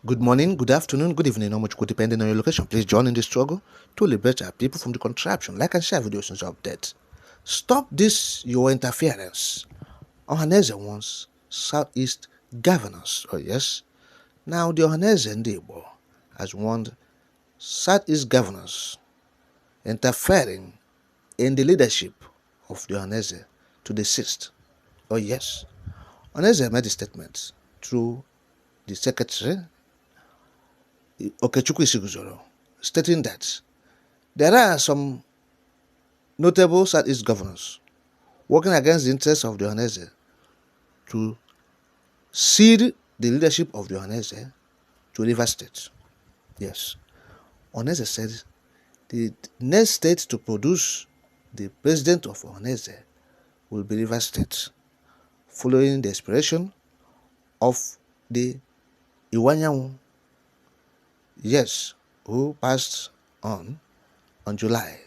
Good morning, good afternoon, good evening, or much good depending on your location. Please join in the struggle to liberate our people from the contraption. Like and share videos and updates. Stop this your interference. Ohaneze wants Southeast governors. Oh yes. Now the Ohaneze and Igbo has warned Southeast governors interfering in the leadership of the Ohaneze to desist. Oh yes. Ohaneze made a statement through the secretary Okechukwu Isiguzoro, stating that there are some notable Southeast governors working against the interests of the Ohaneze to cede the leadership of the Ohaneze to Rivers State. Yes, Ohaneze said the next state to produce the president of Ohaneze will be Rivers State, following the expiration of the Iwanyanwu, yes, who passed on July.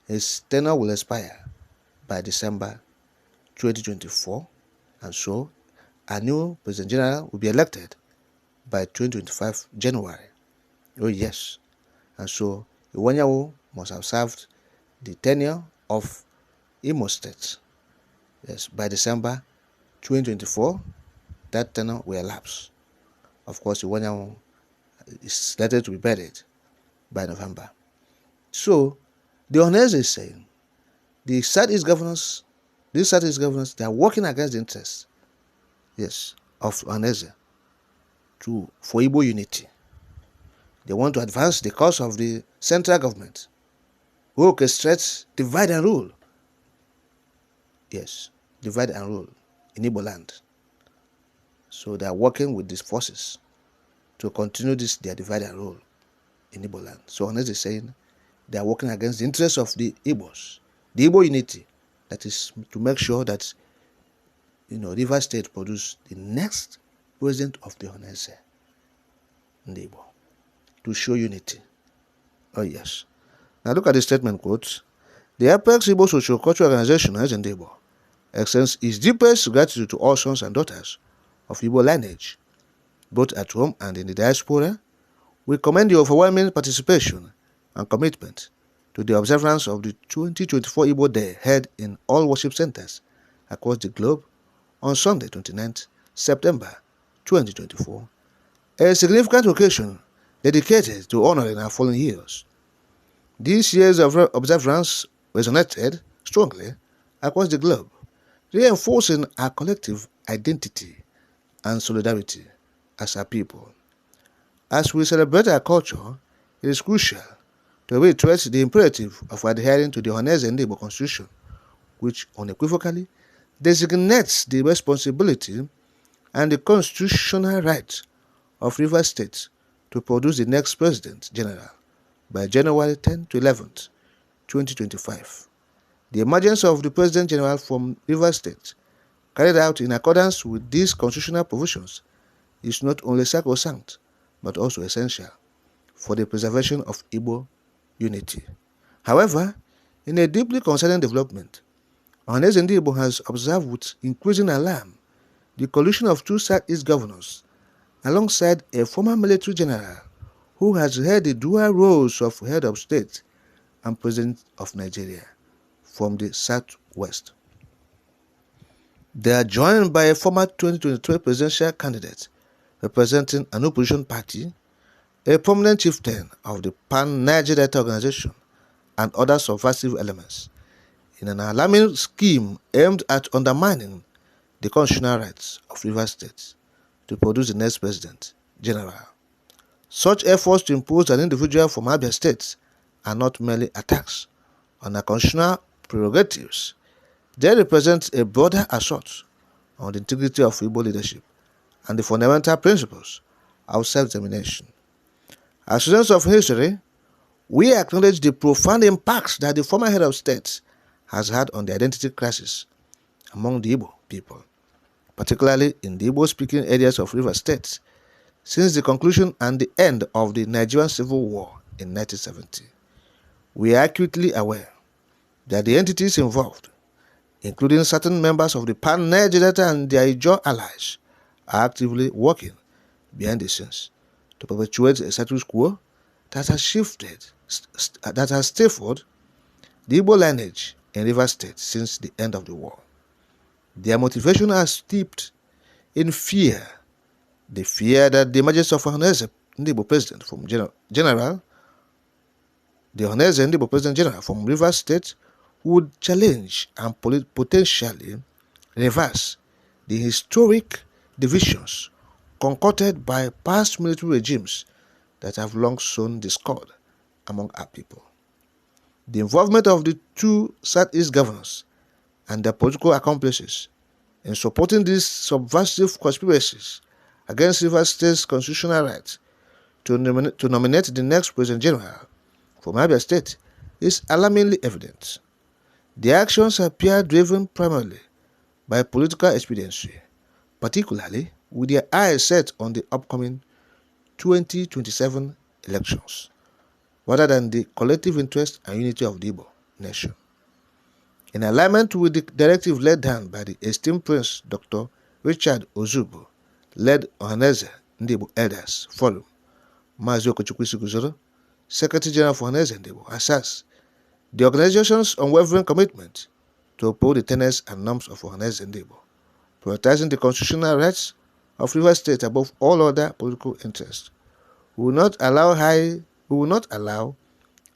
His tenure will expire by December 2024, and so a new President General will be elected by 2025 January. Oh yes, and so Iwanyanwu must have served the tenure of Imo State. Yes, by December 2024, that tenure will elapse. Of course, Iwanyanwu is slated to be buried by November. So, the Ohaneze is saying these Southeast governors, they are working against the interests, yes, of Ohaneze for Igbo unity. They want to advance the cause of the central government, who orchestrates divide and rule. Yes, divide and rule in Igbo land. So they are working with these forces to continue their divide and rule in Igbo land. So Ohaneze is saying they are working against the interests of the Igbos, the Igbo unity, that is to make sure that Rivers State produce the next president of the Ohaneze in the Igbo, to show unity. Oh yes. Now look at the statement quote. The Apex Igbo Social Cultural Organization as in the Igbo extends its deepest gratitude to all sons and daughters of Igbo lineage, both at home and in the diaspora. We commend your overwhelming participation and commitment to the observance of the 2024 Igbo Day held in all worship centers across the globe on Sunday, 29th September 2024, a significant occasion dedicated to honoring our fallen heroes. This year's observance resonated strongly across the globe, reinforcing our collective identity and solidarity as a people. As we celebrate our culture, it is crucial to reiterate the imperative of adhering to the Ohaneze and Igbo Constitution, which unequivocally designates the responsibility and the constitutional right of Rivers State to produce the next President General by January 10 to 11, 2025. The emergence of the President General from Rivers State, carried out in accordance with these constitutional provisions, is not only sacrosanct, but also essential for the preservation of Igbo unity. However, in a deeply concerning development, Ohaneze and Igbo has observed with increasing alarm the collusion of two Southeast governors alongside a former military general who has held the dual roles of head of state and president of Nigeria from the southwest. They are joined by a former 2023 presidential candidate representing an opposition party, a prominent chieftain of the Pan-Niger Delta organization, and other subversive elements, in an alarming scheme aimed at undermining the constitutional rights of Rivers State to produce the next President General. Such efforts to impose an individual from Abia State are not merely attacks on our constitutional prerogatives. They represent a broader assault on the integrity of Igbo leadership and the fundamental principles of self-determination. As students of history, we acknowledge the profound impacts that the former head of state has had on the identity crisis among the Igbo people, particularly in the Igbo-speaking areas of Rivers State, since the conclusion and the end of the Nigerian Civil War in 1970. We are acutely aware that the entities involved, including certain members of the Pan-Niger Delta and their Ijaw allies, are actively working behind the scenes to perpetuate a status quo that has stifled the Igbo lineage in Rivers State since the end of the war. Their motivation are steeped in fear. They fear that the emergence of Ohaneze, the Igbo president from General from Rivers State would challenge and potentially reverse the historic divisions concocted by past military regimes that have long sown discord among our people. The involvement of the two Southeast governors and their political accomplices in supporting these subversive conspiracies against Rivers State's constitutional right to nominate the next President General from Abia State is alarmingly evident. The actions appear driven primarily by political expediency, particularly with their eyes set on the upcoming 2027 elections, rather than the collective interest and unity of the Igbo nation. In alignment with the directive laid down by the esteemed Prince Dr. Richard Ozugbo, led Ohaneze Igbo Elders Forum, Mazi Okechukwu Siguzoro, Secretary General for Ohaneze Igbo, asserts the organization's unwavering commitment to uphold the tenets and norms of Ohaneze Igbo, prioritizing the constitutional rights of Rivers State above all other political interests. We will not allow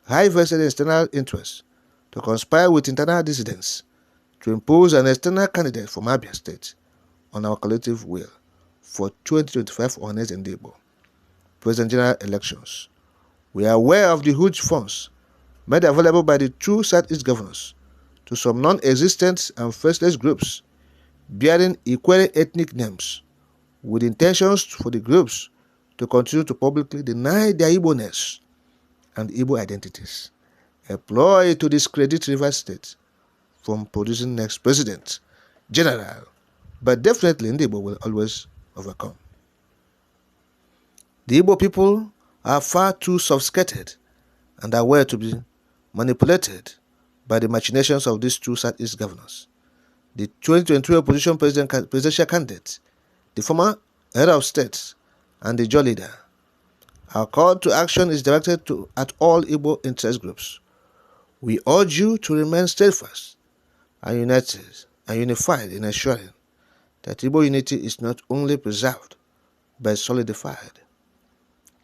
high-vested external interests to conspire with internal dissidents to impose an external candidate from Abia State on our collective will for 2025 Ohaneze Igbo President General elections. We are aware of the huge funds made available by the two Southeast governors to some non-existent and faceless groups bearing equally ethnic names, with intentions for the groups to continue to publicly deny their Igbo-ness and Igbo identities, a ploy to discredit Rivers State from producing next President General, but definitely Igbo will always overcome. The Igbo people are far too sophisticated and aware to be manipulated by the machinations of these two Southeast governors. The 2023 opposition presidential candidate, the former head of state, and the Joe leader. Our call to action is directed at all Igbo interest groups. We urge you to remain steadfast and unified in ensuring that Igbo unity is not only preserved but solidified.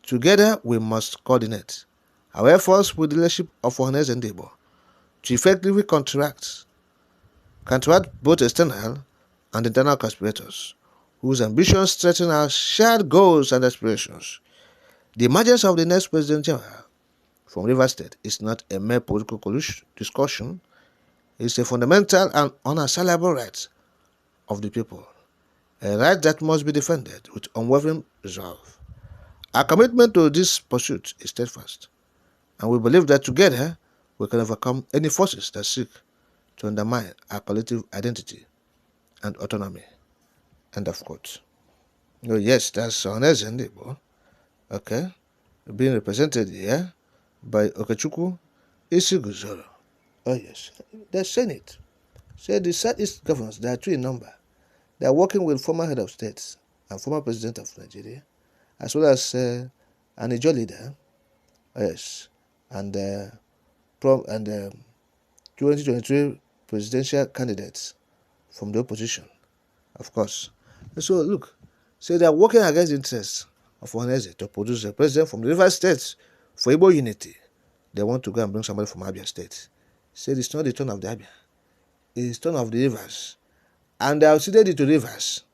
Together, we must coordinate our efforts with the leadership of Ohaneze Igbo to effectively counteract both external and internal conspirators whose ambitions threaten our shared goals and aspirations. The emergence of the next President General from Rivers State is not a mere political discussion. It is a fundamental and unassailable right of the people, a right that must be defended with unwavering resolve. Our commitment to this pursuit is steadfast, and we believe that together we can overcome any forces that seek to undermine our collective identity and autonomy. End of quote. Oh, yes, that's Ohaneze Igbo. Okay, being represented here by Okechukwu Isiguzoro. Oh, yes, the Senate said the Southeast governors, there are two in number. They are working with former head of state and former president of Nigeria, as well as an Ijo leader. Yes, and 2023 presidential candidates from the opposition, of course. And so look, say they are working against the interests of Ohaneze to produce a president from the Rivers State for Igbo unity. They want to go and bring somebody from Abia State. Say it's not the turn of the Abia, it's the turn of the rivers. And they have ceded it to rivers.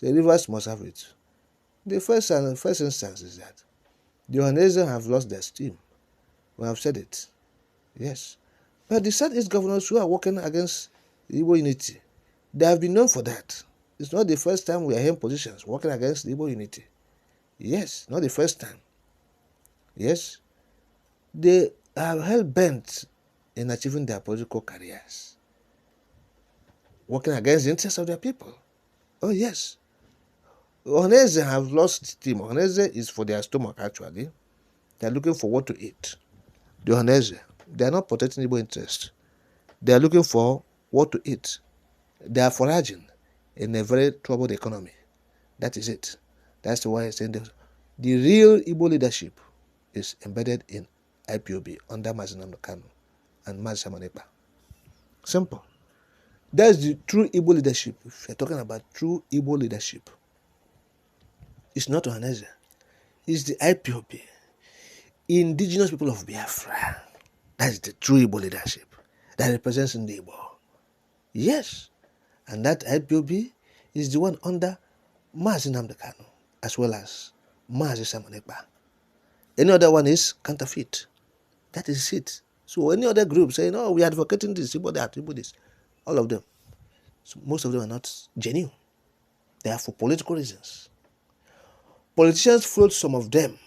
The rivers must have it. The first instance is that the Ohaneze have lost their steam. We have said it. Yes. But the Southeast governors who are working against Igbo unity, they have been known for that. It's not the first time we are in positions working against Igbo unity. Yes, not the first time. Yes. They are hell-bent in achieving their political careers, working against the interests of their people. Oh, yes. Ohaneze have lost steam. Ohaneze is for their stomach, actually. They are looking for what to eat. The Ohaneze, they are not protecting Igbo interests. They are looking for what to eat. They are foraging in a very troubled economy. That is it. That's why I say The real Igbo leadership is embedded in IPOB under Mazi Nnamdi Kanu and Mazi Simon Ekpa. Simple. That's the true Igbo leadership. If you're talking about true Igbo leadership, it's not Ohaneze. It's the IPOB, indigenous people of Biafra. That's the true Igbo leadership that represents in the Igbo. Yes. And that IPOB is the one under Mazi Nnamdi Kanu as well as Mazi Simon Ekpa. Any other one is counterfeit. That is it. So any other group saying, oh, we are advocating this, Igbo that, Igbo this, all of them. So most of them are not genuine. They are for political reasons. Politicians float some of them